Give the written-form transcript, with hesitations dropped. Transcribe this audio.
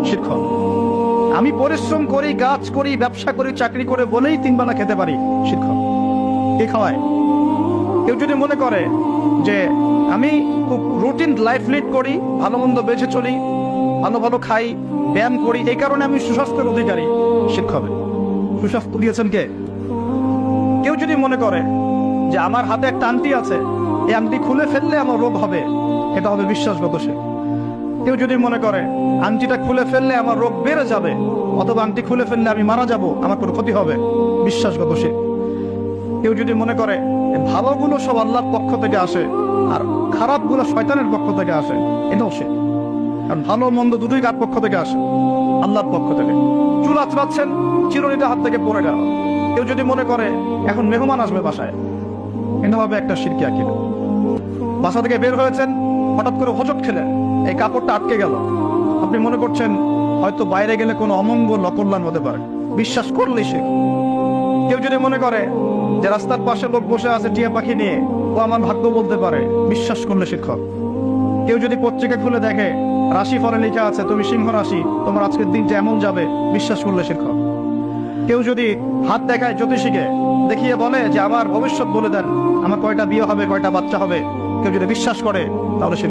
শিক্ষক। আমি পরিশ্রম করি, কাজ করি, ব্যবসা করি, চাকরি করে বলেই 3 বেলা খেতে পারি, শিক্ষক। কে খাওয়ায়? কেউ যদি মনে করে যে আমি খুব রুটিন লাইফ লিড করি, ভালো মন্দ বেঁচে চলি, ভালো ভালো খাই, ব্যায়াম করি, এই কারণে আমি সুস্বাস্থ্যের অধিকারী, শিক্ষক। সুস্বাস্থ্য দিয়েছেন কে? কেউ যদি মনে করে যে আমার হাতে একটা আংটি আছে, এই আংটি খুলে ফেললে আমার রোগ হবে, এটা হবে বিশ্বাসগত সে। কেউ যদি মনে করে আংটিটা খুলে ফেললে আমার রোগ বেড়ে যাবে, অথবা আংটি খুলে ফেললে আমি মারা যাব, আমার কোনো ক্ষতি হবে, বিশ্বাসগত সে। কেউ যদি মনে করে ভালোগুলো সব আল্লাহর পক্ষ থেকে আসে আর খারাপগুলো শয়তানের পক্ষ থেকে আসে, এটাও সে। কারণ ভালো মন্দ দুটোই কার পক্ষ থেকে আসে? আল্লাহর পক্ষ থেকে। চুল আঁচড়াচ্ছেন, চিরুনিটা হাত থেকে পড়ে গেল। কেউ যদি মনে করে এখন মেহমান আসবে বাসায়, এটা হবে একটা শিরকি আকীদা। বাসা থেকে বের হয়েছেন, হঠাৎ করে হোঁচট খেলে এই কাপড়টা আটকে গেল, আপনি মনে করছেন হয়তো বাইরে গেলে কোনো অমঙ্গল অকল্যাণ হতে পারে, বিশ্বাস করলেই সে। কেউ যদি মনে করে যে রাস্তার পাশে লোক বসে আছে টিয়া পাখি নিয়ে, ও আমার ভাগ্য বলতে পারে, বিশ্বাস করলে শিক্ষক। কেউ যদি পত্রিকা খুলে দেখে রাশি ফলে লেখা আছে তুমি সিংহ রাশি, তোমার আজকের দিনটা এমন যাবে, বিশ্বাস করলে শিক্ষক। কেউ যদি হাত দেখায় জ্যোতিষীকে, দেখিয়ে বলে যে আমার ভবিষ্যৎ বলে দেন, আমার কয়টা বিয়ে হবে, কয়টা বাচ্চা হবে, কেউ যদি বিশ্বাস করে, তাহলে সে